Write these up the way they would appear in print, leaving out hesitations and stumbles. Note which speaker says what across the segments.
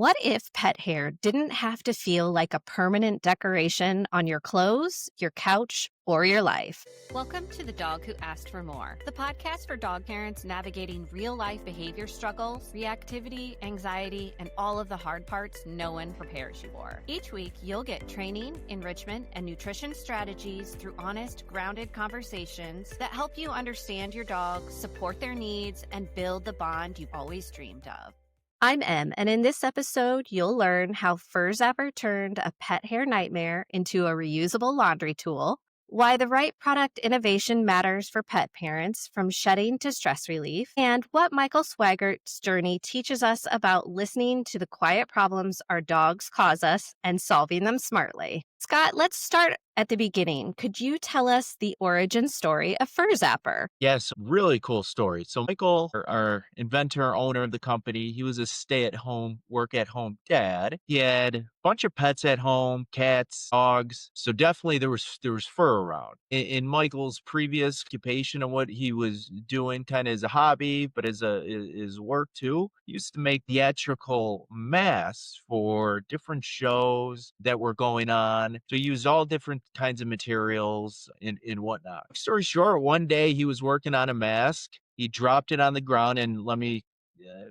Speaker 1: What if pet hair didn't have to feel like a permanent decoration on your clothes, your couch, or your life? Welcome to The Dog Who Asked for More, the podcast for dog parents navigating real life behavior struggles, reactivity, anxiety, and all of the hard parts no one prepares you for. Each week, you'll get training, enrichment, and nutrition strategies through honest, grounded conversations that help you understand your dog, support their needs, and build the bond you've always dreamed of. I'm Em, and in this episode, you'll learn how Fur Zapper turned a pet hair nightmare into a reusable laundry tool, why the right product innovation matters for pet parents from shedding to stress relief, and what Michael Swaggart's journey teaches us about listening to the quiet problems our dogs cause us and solving them smartly. Scott, let's start at the beginning. Could you tell us the origin story of Fur Zapper?
Speaker 2: Yes, really cool story. So Michael, our inventor, owner of the company, he was a stay-at-home, work-at-home dad. He had a bunch of pets at home, cats, dogs. So definitely there was fur around. In Michael's previous occupation and what he was doing, kind of as a hobby, but as his work too, he used to make theatrical masks for different shows that were going on. So he used all different kinds of materials and whatnot. Story short, one day he was working on a mask. He dropped it on the ground, and let me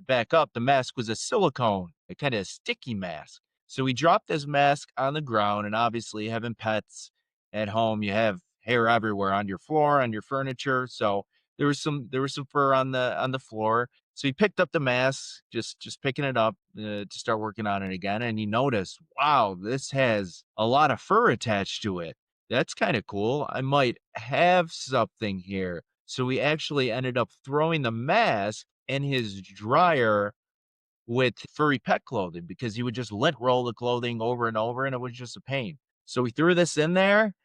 Speaker 2: back up. The mask was a silicone, a kind of sticky mask. So he dropped this mask on the ground, and obviously having pets at home, you have hair everywhere on your floor, on your furniture. So there was some fur on the floor. So he picked up the mask, just picking it up to start working on it again, and he noticed, wow, this has a lot of fur attached to it. That's kind of cool. I might have something here. So he actually ended up throwing the mask in his dryer with furry pet clothing because he would just lint roll the clothing over and over, and it was just a pain. So he threw this in there,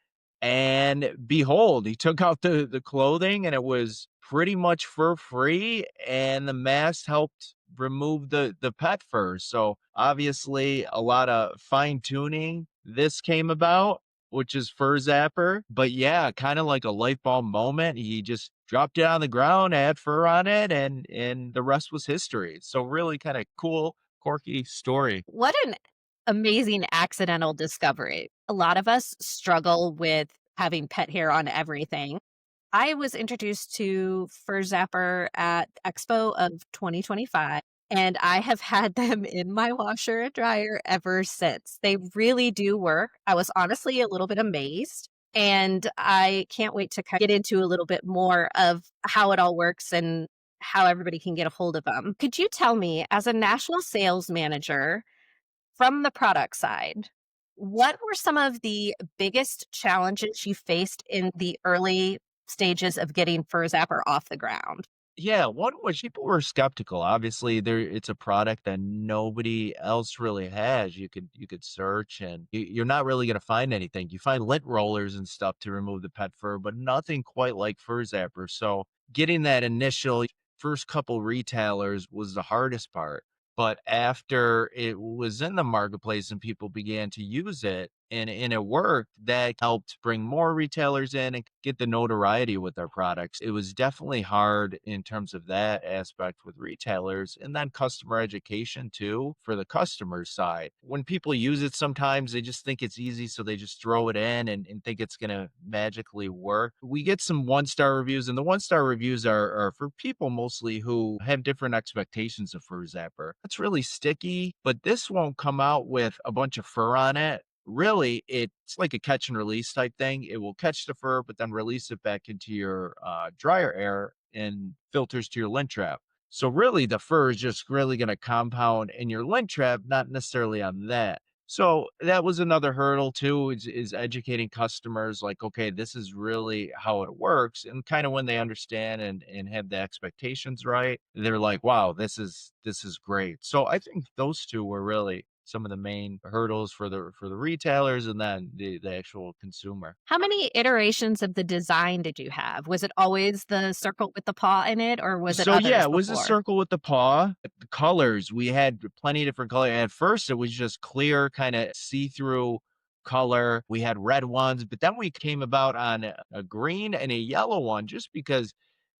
Speaker 2: and behold, he took out the clothing, and it was pretty much fur free, and the mask helped remove the pet fur. So obviously a lot of fine tuning this came about, which is Fur Zapper. But yeah, kind of like a light bulb moment. He just dropped it on the ground, had fur on it, and the rest was history. So really kind of cool, quirky story.
Speaker 1: What an amazing accidental discovery. A lot of us struggle with having pet hair on everything. I was introduced to Fur Zapper at Expo of 2025, and I have had them in my washer and dryer ever since. They really do work. I was honestly a little bit amazed, and I can't wait to get into a little bit more of how it all works and how everybody can get a hold of them. Could you tell me, as a national sales manager, from the product side, what were some of the biggest challenges you faced in the early stages of getting Fur Zapper off the ground?
Speaker 2: Yeah, one was people were skeptical. Obviously, it's a product that nobody else really has. You could search, and you're not really going to find anything. You find lint rollers and stuff to remove the pet fur, but nothing quite like Fur Zapper. So getting that initial first couple retailers was the hardest part. But after it was in the marketplace and people began to use it, and it worked, that helped bring more retailers in and get the notoriety with our products. It was definitely hard in terms of that aspect with retailers, and then customer education too for the customer side. When people use it, sometimes they just think it's easy, so they just throw it in and think it's going to magically work. We get some one-star reviews, and the one-star reviews are for people mostly who have different expectations of Fur Zapper. It's really sticky, but this won't come out with a bunch of fur on it. Really, it's like a catch and release type thing. It will catch the fur, but then release it back into your dryer air and filters to your lint trap. So really, the fur is just really going to compound in your lint trap, not necessarily on that. So that was another hurdle too, is educating customers like, okay, this is really how it works. And kind of when they understand and have the expectations right, they're like, wow, this is great. So I think those two were really some of the main hurdles for the retailers and then the actual consumer.
Speaker 1: How many iterations of the design did you have? Was it always the circle with the paw in it, or was it
Speaker 2: So yeah,
Speaker 1: others
Speaker 2: it was a
Speaker 1: before?
Speaker 2: circle with the paw. The colors, we had plenty of different colors. At first, it was just clear, kind of see-through color. We had red ones, but then we came about on a green and a yellow one just because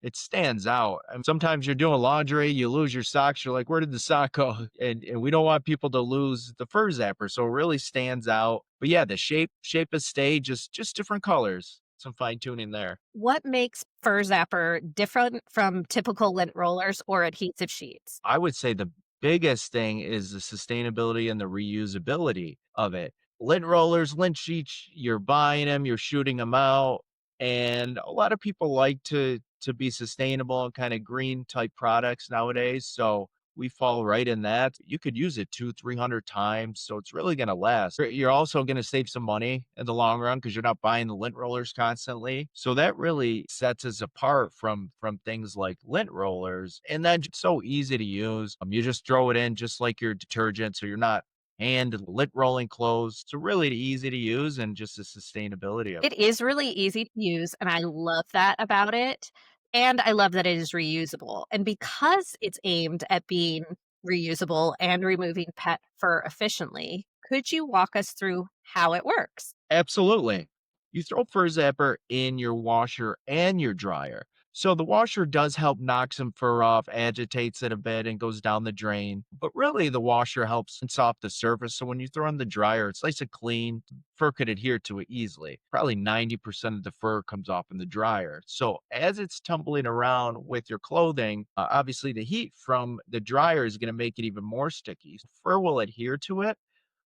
Speaker 2: it stands out. And sometimes you're doing laundry, you lose your socks, you're like, where did the sock go? And we don't want people to lose the fur zapper. So it really stands out. But yeah, the shape has stayed, just different colors. Some fine tuning there.
Speaker 1: What makes Fur Zapper different from typical lint rollers or adhesive sheets?
Speaker 2: I would say the biggest thing is the sustainability and the reusability of it. Lint rollers, lint sheets, you're buying them, you're shooting them out, and a lot of people like to be sustainable and kind of green type products nowadays. So we fall right in that. You could use it 2, 300 times, so it's really going to last. You're also going to save some money in the long run because you're not buying the lint rollers constantly. So that really sets us apart from things like lint rollers. And then it's so easy to use. You just throw it in just like your detergent, so you're not hand lint rolling clothes. So really easy to use and just the sustainability of it.
Speaker 1: It is really easy to use, and I love that about it. And I love that it is reusable. And because it's aimed at being reusable and removing pet fur efficiently, could you walk us through how it works?
Speaker 2: Absolutely. You throw fur zapper in your washer and your dryer. So the washer does help knock some fur off, agitates it a bit, and goes down the drain. But really, the washer helps rinse off the surface. So when you throw in the dryer, it's nice and clean. Fur could adhere to it easily. Probably 90% of the fur comes off in the dryer. So as it's tumbling around with your clothing, obviously the heat from the dryer is going to make it even more sticky. Fur will adhere to it,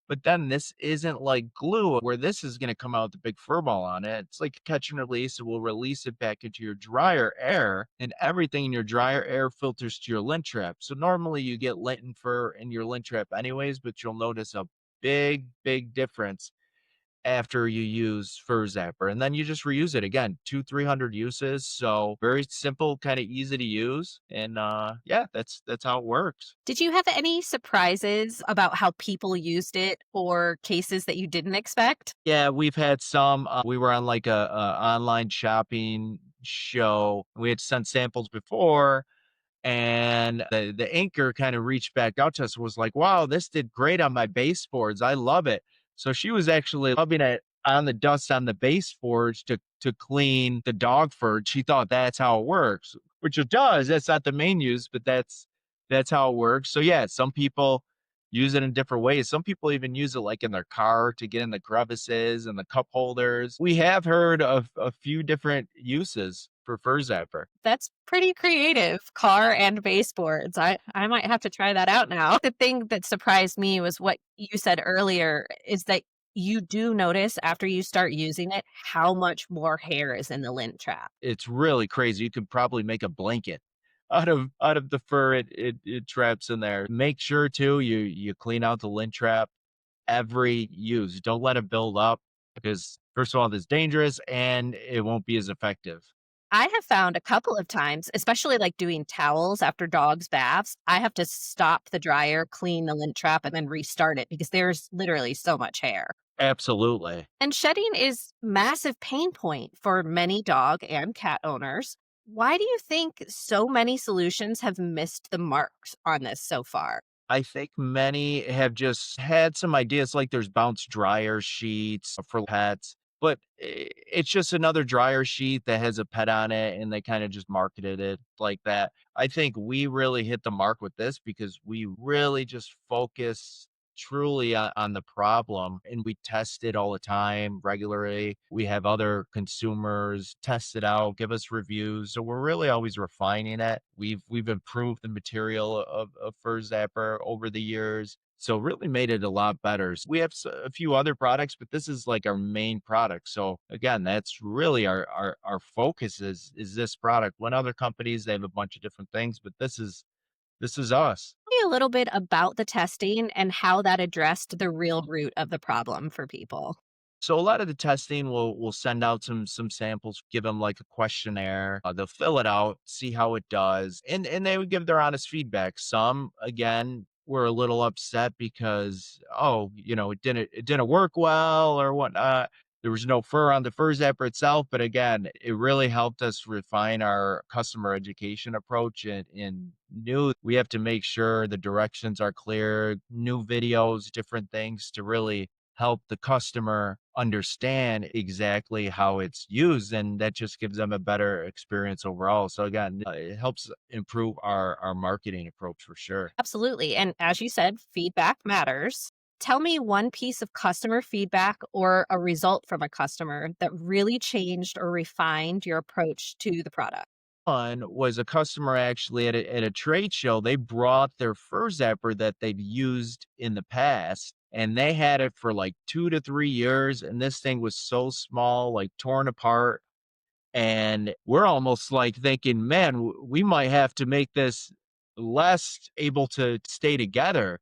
Speaker 2: but then this isn't like glue where this is gonna come out with a big fur ball on it. It's like catch and release. It will release it back into your dryer air, and everything in your dryer air filters to your lint trap. So normally you get lint and fur in your lint trap anyways, but you'll notice a big difference after you use fur zapper. And then you just reuse it again, 2, 300 uses. So very simple, kind of easy to use. And yeah, that's how it works.
Speaker 1: Did you have any surprises about how people used it or cases that you didn't expect?
Speaker 2: Yeah, we've had some. We were on like a online shopping show. We had sent samples before, and the anchor kind of reached back out to us, was like, "Wow, this did great on my baseboards. I love it." So she was actually rubbing it on the dust on the baseboards to clean the dog fur. She thought that's how it works, which it does. That's not the main use, but that's how it works. So yeah, some people use it in different ways. Some people even use it like in their car to get in the crevices and the cup holders. We have heard of a few different uses for fur zapper.
Speaker 1: That's pretty creative, car and baseboards. I might have to try that out now. The thing that surprised me was what you said earlier is that you do notice after you start using it how much more hair is in the lint trap.
Speaker 2: It's really crazy. You could probably make a blanket out of the fur it traps in there. Make sure too you clean out the lint trap every use. Don't let it build up because first of all, it's dangerous and it won't be as effective.
Speaker 1: I have found a couple of times, especially like doing towels after dogs' baths, I have to stop the dryer, clean the lint trap, and then restart it because there's literally so much hair.
Speaker 2: Absolutely.
Speaker 1: And shedding is massive pain point for many dog and cat owners. Why do you think so many solutions have missed the marks on this so far?
Speaker 2: I think many have just had some ideas like there's bounce dryer sheets for pets, but it's just another dryer sheet that has a pet on it and they kind of just marketed it like that. I think we really hit the mark with this because we really just focus truly on the problem and we test it all the time regularly. We have other consumers test it out, give us reviews. So we're really always refining it. We've improved the material of Fur Zapper over the years. So really made it a lot better. We have a few other products, but this is like our main product. So again, that's really our focus is this product. When other companies they have a bunch of different things, but this is us.
Speaker 1: Tell me a little bit about the testing and how that addressed the real root of the problem for people.
Speaker 2: So a lot of the testing will send out some samples, give them like a questionnaire. They'll fill it out, see how it does, and they would give their honest feedback. Some again were a little upset because it didn't work well or whatnot. There was no fur on the fur zapper itself, but again, it really helped us refine our customer education approach and knew we have to make sure the directions are clear, new videos, different things to really help the customer understand exactly how it's used, and that just gives them a better experience overall. So again, it helps improve our marketing approach for sure.
Speaker 1: Absolutely. And as you said, feedback matters. Tell me one piece of customer feedback or a result from a customer that really changed or refined your approach to the product.
Speaker 2: One was a customer actually at a trade show. They brought their fur zapper that they've used in the past, and they had it for like 2 to 3 years. And this thing was so small, like torn apart. And we're almost like thinking, man, we might have to make this less able to stay together.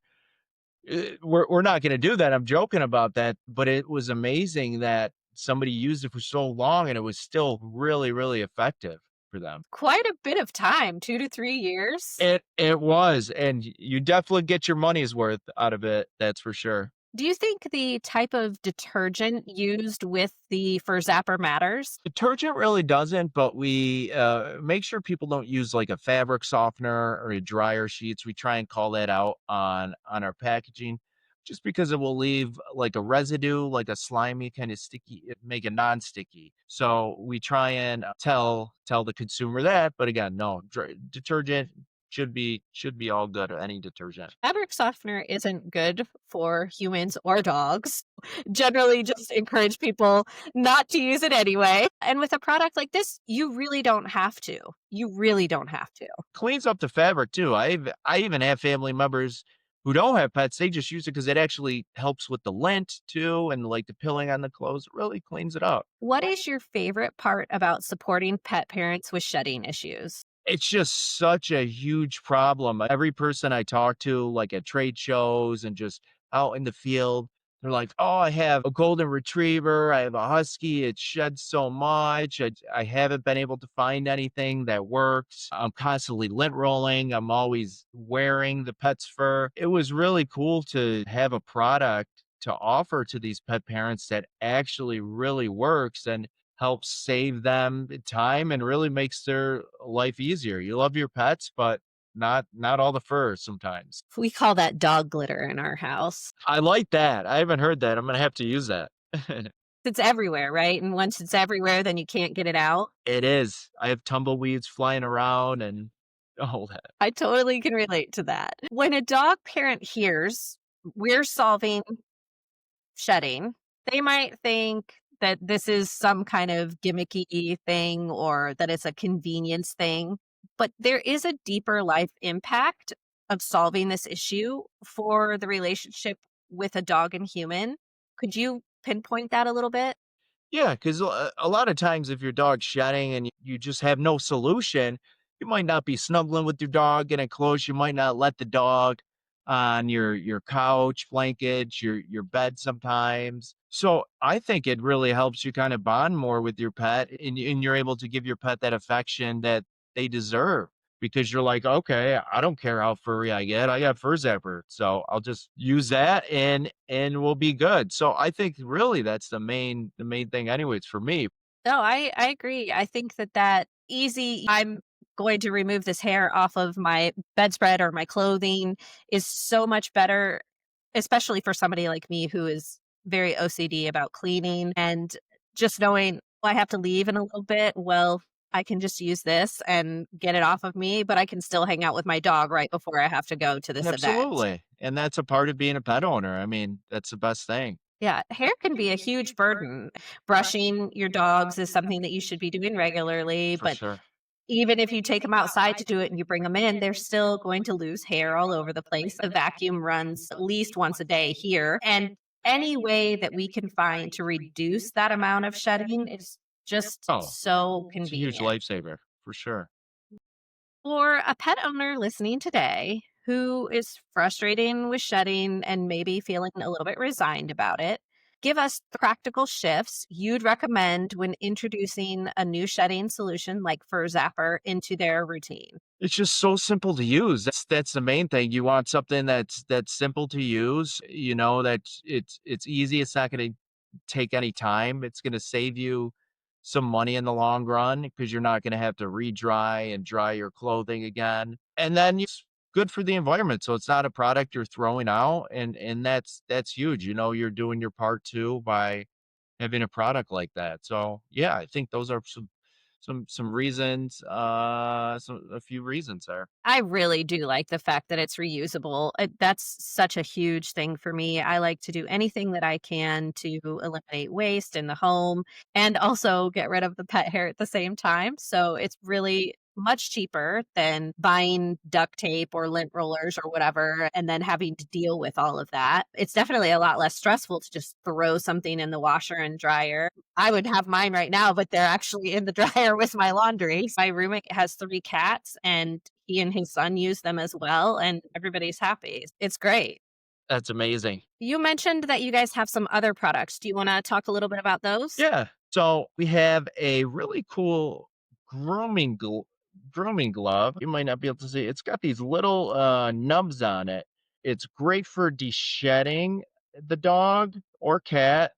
Speaker 2: We're not going to do that. I'm joking about that, but it was amazing that somebody used it for so long and it was still really, really effective for them.
Speaker 1: Quite a bit of time, 2 to 3 years.
Speaker 2: It was, and you definitely get your money's worth out of it, that's for sure.
Speaker 1: Do you think the type of detergent used with the fur zapper matters?
Speaker 2: Detergent really doesn't, but we, make sure people don't use, like, a fabric softener or a dryer sheets. We try and call that out on our packaging just because it will leave, like, a residue, like a slimy kinda sticky make it non-sticky. So, we try and, tell the consumer that, but again, no, detergent should be all good, any detergent.
Speaker 1: Fabric softener isn't good for humans or dogs. Generally, just encourage people not to use it anyway. And with a product like this, you really don't have to. You really don't have to.
Speaker 2: Cleans up the fabric too. I even have family members who don't have pets, they just use it because it actually helps with the lint too, and, like, the pilling on the clothes, it really cleans it up.
Speaker 1: What is your favorite part about supporting pet parents with shedding issues?
Speaker 2: It's just such a huge problem. Every person I talk to, like, at trade shows and just out in the field, they're like, "Oh, I have a golden retriever, I have a husky, it sheds so much, I haven't been able to find anything that works. I'm constantly lint rolling, I'm always wearing the pet's fur." It was really cool to have a product to offer to these pet parents that actually really works and helps save them time and really makes their life easier. You love your pets, but not all the fur sometimes.
Speaker 1: We call that dog glitter in our house.
Speaker 2: I like that. I haven't heard that. I'm gonna have to use that.
Speaker 1: It's everywhere, right? And once it's everywhere, then you can't get it out.
Speaker 2: It is. I have tumbleweeds flying around and all that.
Speaker 1: I totally can relate to that. When a dog parent hears we're solving shedding, they might think that this is some kind of gimmicky thing or that it's a convenience thing. But there is a deeper life impact of solving this issue for the relationship with a dog and human. Could you pinpoint that a little bit?
Speaker 2: Yeah, because a lot of times if your dog's shedding and you just have no solution, you might not be snuggling with your dog, getting close. You might not let the dog on your couch, blankets, your bed sometimes. So I think it really helps you kind of bond more with your pet, and you're able to give your pet that affection that they deserve because you're like, okay, I don't care how furry I get. I got fur zapper. So I'll just use that and we'll be good. So I think really that's the main thing anyways for me.
Speaker 1: No, I agree. I think that easy, I'm going to remove this hair off of my bedspread or my clothing is so much better, especially for somebody like me who is very OCD about cleaning and just knowing, "Well, I have to leave in a little bit." Well, I can just use this and get it off of me, but I can still hang out with my dog right before I have to go to this event.
Speaker 2: Absolutely. And that's a part of being a pet owner. I mean, that's the best thing
Speaker 1: Yeah, hair can be a huge burden. Brushing your dogs is something that you should be doing regularly,
Speaker 2: for
Speaker 1: but
Speaker 2: sure.
Speaker 1: even if you take them outside to do it and you bring them in, they're still going to lose hair all over the place. A vacuum runs at least once a day here. And any way that we can find to reduce that amount of shedding is just
Speaker 2: Oh,
Speaker 1: so
Speaker 2: it's a huge
Speaker 1: convenient.
Speaker 2: lifesaver for sure.
Speaker 1: For a pet owner listening today who is frustrating with shedding and maybe feeling a little bit resigned about it, give us practical shifts you'd recommend when introducing a new shedding solution like Fur Zapper into their routine.
Speaker 2: It's just so simple to use. That's the main thing. You want something that's simple to use, that it's easy. It's not going to take any time. It's going to save you some money in the long run because you're not going to have to re-dry and dry your clothing again. And then you just good for the environment. So it's not a product you're throwing out, and that's huge. You're doing your part too by having a product like that. So yeah, I think those are some reasons, a few reasons there.
Speaker 1: I really do like the fact that it's reusable. That's such a huge thing for me. I like to do anything that I can to eliminate waste in the home and also get rid of the pet hair at the same time. So it's really much cheaper than buying duct tape or lint rollers or whatever and then having to deal with all of that. It's definitely a lot less stressful to just throw something in the washer and dryer. I would have mine right now, but they're actually in the dryer with my laundry. My roommate has 3 cats, and he and his son use them as well, and everybody's happy. It's great.
Speaker 2: That's amazing.
Speaker 1: You mentioned that you guys have some other products. Do you wanna talk a little bit about those?
Speaker 2: Yeah. So we have a really cool grooming grooming glove. You might not be able to see. It's got these little nubs on it. It's great for de-shedding the dog or cat,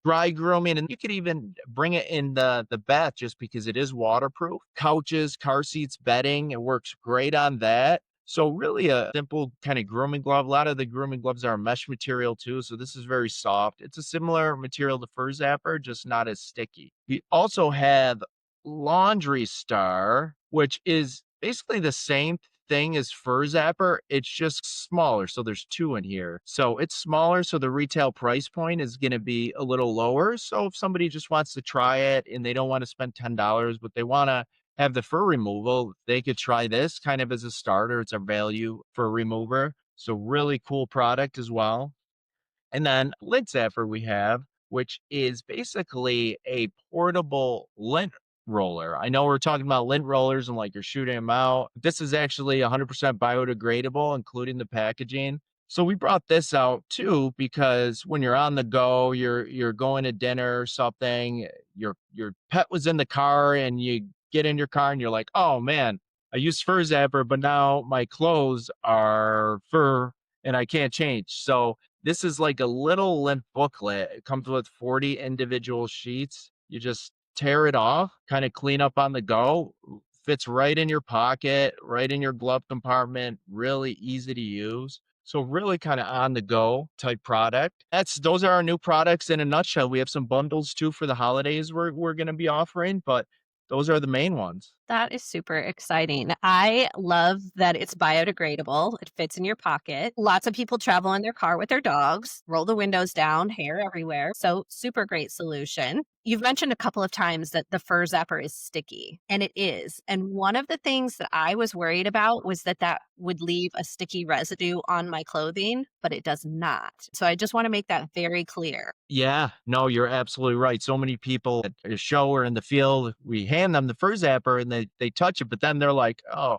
Speaker 2: dry grooming, and you could even bring it in the bath just because it is waterproof. Couches, car seats, bedding, it works great on that. So really a simple kind of grooming glove. A lot of the grooming gloves are mesh material too, so this is very soft. It's a similar material to Fur Zapper, just not as sticky. We also have Laundry Star, which is basically the same thing as Fur Zapper. It's just smaller. So there's two in here. So it's smaller. So the retail price point is going to be a little lower. So if somebody just wants to try it and they don't want to spend $10, but they want to have the fur removal, they could try this kind of as a starter. It's a value fur remover. So really cool product as well. And then lint zapper we have, which is basically a portable lint roller. I know we're talking about lint rollers and like you're shooting them out. This is actually 100% biodegradable, including the packaging. So we brought this out too because when you're on the go, you're going to dinner or something, your pet was in the car and you get in your car and you're like, "Oh man, I used fur zapper, but now my clothes are fur and I can't change." So this is like a little lint booklet. It comes with 40 individual sheets. You just tear it off, kind of clean up on the go. Fits right in your pocket, right in your glove compartment, really easy to use. So really kind of on the go type product. Those are our new products in a nutshell. We have some bundles too for the holidays we're going to be offering, but those are the main ones.
Speaker 1: That is super exciting. I love that it's biodegradable. It fits in your pocket. Lots of people travel in their car with their dogs, roll the windows down, hair everywhere. So, super great solution. You've mentioned a couple of times that the fur zapper is sticky, and it is. And one of the things that I was worried about was that that would leave a sticky residue on my clothing, but it does not. So, I just want to make that very clear.
Speaker 2: Yeah, no, you're absolutely right. So many people at a show or in the field, we hand them the fur zapper and they touch it, but then they're like, "Oh,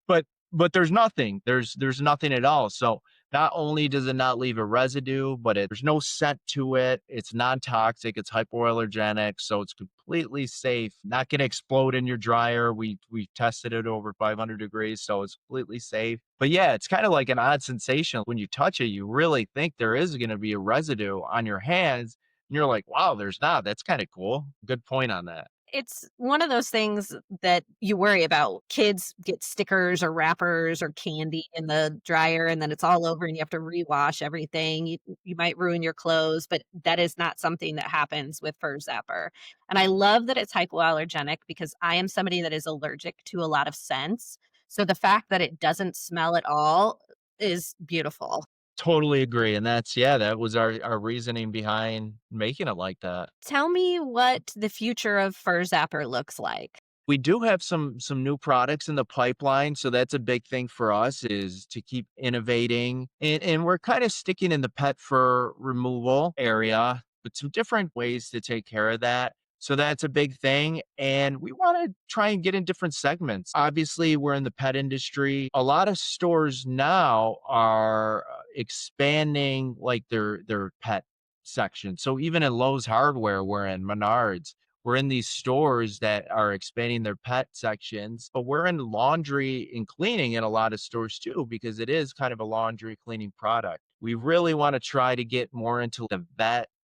Speaker 2: but there's nothing. There's nothing at all." So not only does it not leave a residue, but there's no scent to it. It's non-toxic. It's hypoallergenic, so it's completely safe. Not going to explode in your dryer. We tested it over 500 degrees, so it's completely safe. But yeah, it's kind of like an odd sensation when you touch it. You really think there is going to be a residue on your hands, and you're like, "Wow, there's not." That's kind of cool. Good point on that.
Speaker 1: It's one of those things that you worry about. Kids get stickers or wrappers or candy in the dryer, and then it's all over and you have to rewash everything. You might ruin your clothes, but that is not something that happens with Fur Zapper. And I love that it's hypoallergenic because I am somebody that is allergic to a lot of scents. So the fact that it doesn't smell at all is beautiful.
Speaker 2: Totally agree. And yeah, that was our reasoning behind making it like that.
Speaker 1: Tell me what the future of Fur Zapper looks like.
Speaker 2: We do have some new products in the pipeline, so that's a big thing for us is to keep innovating. And we're kind of sticking in the pet fur removal area, but some different ways to take care of that. So that's a big thing. And we want to try and get in different segments. Obviously, we're in the pet industry. A lot of stores now are expanding like their pet section. So even in Lowe's Hardware, we're in Menards, we're in these stores that are expanding their pet sections, but we're in laundry and cleaning in a lot of stores too, because it is kind of a laundry cleaning product. We really want to try to get more into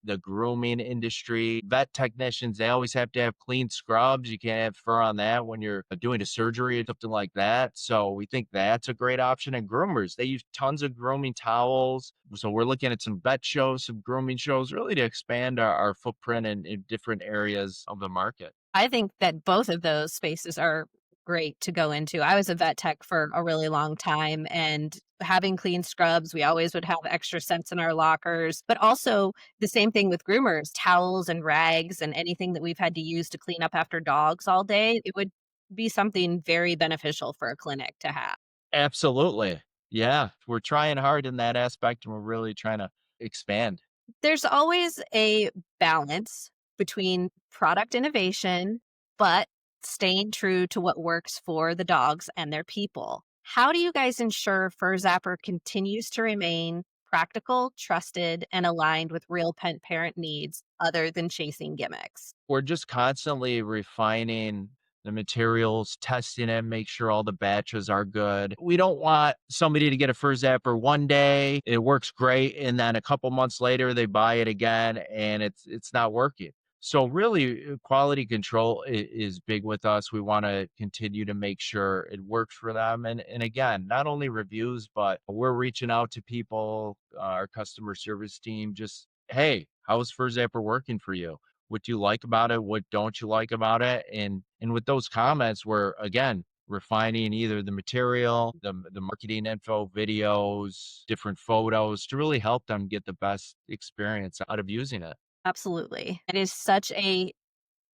Speaker 2: the grooming industry. Vet technicians, they always have to have clean scrubs. You can't have fur on that when you're doing a surgery or something like that. So we think that's a great option. And groomers, they use tons of grooming towels. So we're looking at some vet shows, some grooming shows, really to expand our footprint in different areas of the market.
Speaker 1: I think that both of those spaces are great to go into. I was a vet tech for a really long time, and having clean scrubs, we always would have extra scents in our lockers. But also, the same thing with groomers, towels and rags and anything that we've had to use to clean up after dogs all day. It would be something very beneficial for a clinic to have.
Speaker 2: Absolutely. Yeah. We're trying hard in that aspect and we're really trying to expand.
Speaker 1: There's always a balance between product innovation, but staying true to what works for the dogs and their people. How do you guys ensure Fur Zapper continues to remain practical, trusted, and aligned with real pet parent needs other than chasing gimmicks?
Speaker 2: We're just constantly refining the materials, testing it, make sure all the batches are good. We don't want somebody to get a fur zapper one day, it works great, and then a couple months later they buy it again and it's not working. So really, quality control is big with us. We want to continue to make sure it works for them. And again, not only reviews, but we're reaching out to people, our customer service team, just hey, how's Fur Zapper working for you? What do you like about it? What don't you like about it? And with those comments, we're again refining either the material, the marketing info, videos, different photos to really help them get the best experience out of using it.
Speaker 1: Absolutely. It is such a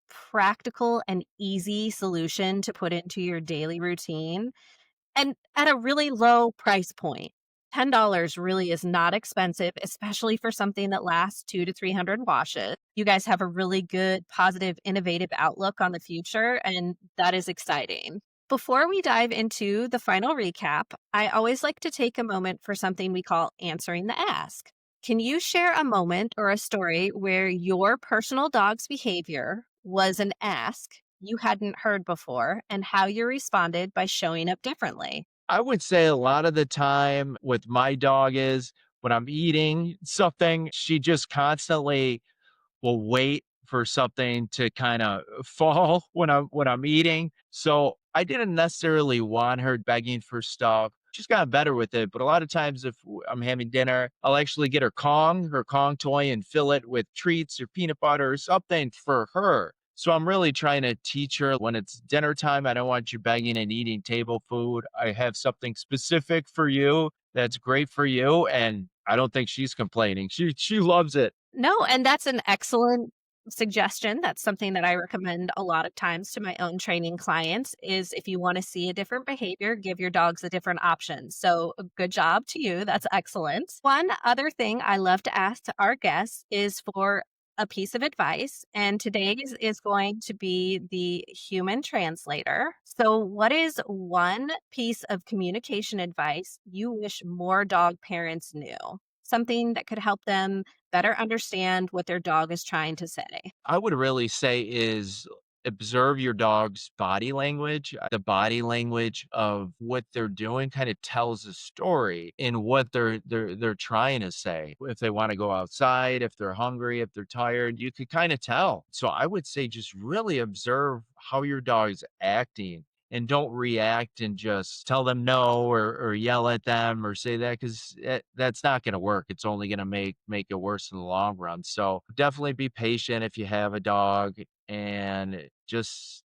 Speaker 1: practical and easy solution to put into your daily routine. And at a really low price point. $10 really is not expensive, especially for something that lasts 2 to 300 washes. You guys have a really good, positive, innovative outlook on the future, and that is exciting. Before we dive into the final recap, I always like to take a moment for something we call answering the ask. Can you share a moment or a story where your personal dog's behavior was an ask you hadn't heard before and how you responded by showing up differently?
Speaker 2: I would say a lot of the time with my dog is when I'm eating something, she just constantly will wait for something to kinda fall when I'm eating. So, I didn't necessarily want her begging for stuff. She's gotten better with it, but a lot of times if I'm having dinner, I'll actually get her Kong toy, and fill it with treats or peanut butter or something for her. So, I'm really trying to teach her when it's dinner time, I don't want you begging and eating table food. I have something specific for you that's great for you, and I don't think she's complaining. She loves it.
Speaker 1: No, and that's an excellent suggestion. That's something that I recommend a lot of times to my own training clients is if you want to see a different behavior, give your dogs a different option. So, good job to you. That's excellent. One other thing I love to ask to our guests is for a piece of advice, and today's is going to be the human translator. So, what is one piece of communication advice you wish more dog parents knew? Something that could help them better understand what their dog is trying to say.
Speaker 2: I would really say is observe your dog's body language. The body language of what they're doing kind of tells a story in what they're trying to say. If they want to go outside, if they're hungry, if they're tired, you could kind of tell. So I would say just really observe how your dog's acting and don't react and just tell them no or yell at them or say that because that's not going to work. It's only going to make it worse in the long run. So definitely be patient if you have a dog and just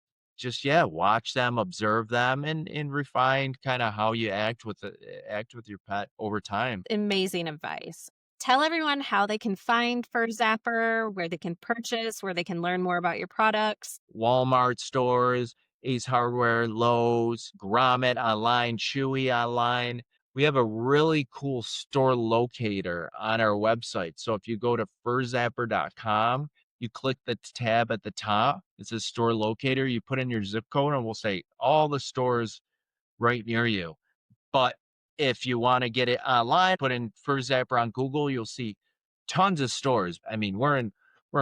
Speaker 2: yeah, watch them, observe them, and refine kind of how you act with your pet over time.
Speaker 1: Amazing advice. Tell everyone how they can find Fur Zapper, where they can purchase, where they can learn more about your products.
Speaker 2: Walmart stores, Ace Hardware, Lowe's, Grommet online, Chewy online. We have a really cool store locator on our website. So if you go to furzapper.com, you click the tab at the top. It says store locator. You put in your zip code and we'll say all the stores right near you. But if you want to get it online, put in Fur Zapper on Google, you'll see tons of stores. I mean, we're in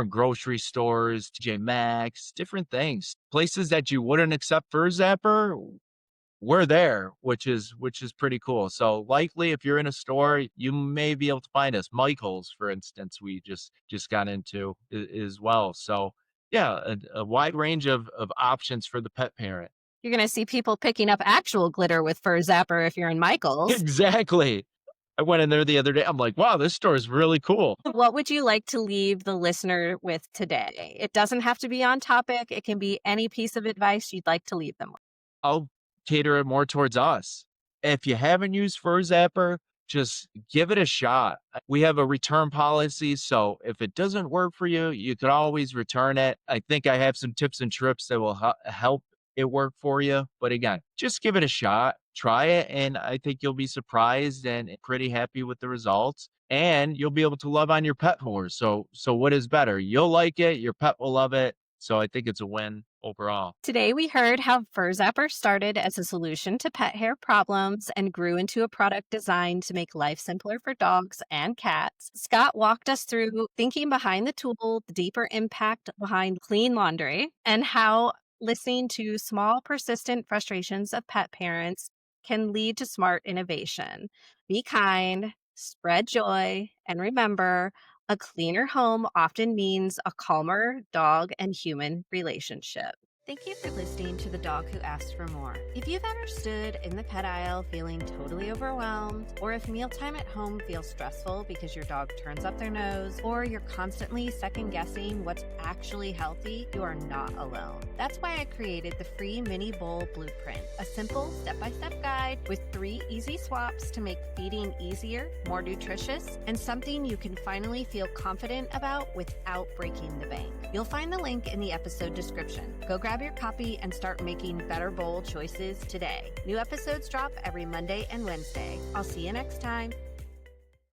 Speaker 2: grocery stores, TJ Maxx, different things. Places that you wouldn't accept Fur Zapper, we're there, which is pretty cool. So likely if you're in a store, you may be able to find us. Michael's, for instance, we just got into as well. So yeah, a wide range of options for the pet parent.
Speaker 1: You're going to see people picking up actual glitter with Fur Zapper if you're in Michael's.
Speaker 2: Exactly. I went in there the other day. I'm like, wow, this store is really cool.
Speaker 1: What would you like to leave the listener with today? It doesn't have to be on topic. It can be any piece of advice you'd like to leave them with.
Speaker 2: I'll cater it more towards us. If you haven't used Fur Zapper, just give it a shot. We have a return policy, so if it doesn't work for you, you could always return it. I think I have some tips and trips that will help it work for you. But again, just give it a shot, try it, and I think you'll be surprised and pretty happy with the results. And you'll be able to love on your pet more. So what is better? You'll like it, your pet will love it. So I think it's a win overall.
Speaker 1: Today, we heard how Fur Zapper started as a solution to pet hair problems and grew into a product designed to make life simpler for dogs and cats. Scott walked us through thinking behind the tool, the deeper impact behind clean laundry, and how listening to small, persistent frustrations of pet parents can lead to smart innovation. Be kind, spread joy, and remember, a cleaner home often means a calmer dog and human relationship. Thank you for listening to The Dog Who Asked for More. If you've ever stood in the pet aisle feeling totally overwhelmed, or if mealtime at home feels stressful because your dog turns up their nose, or you're constantly second guessing what's actually healthy, you are not alone. That's why I created the free Mini Bowl Blueprint, a simple step-by-step guide with 3 easy swaps to make feeding easier, more nutritious, and something you can finally feel confident about without breaking the bank. You'll find the link in the episode description. Go grab your copy and start making better bowl choices today. New episodes drop every Monday and Wednesday. I'll see you next time.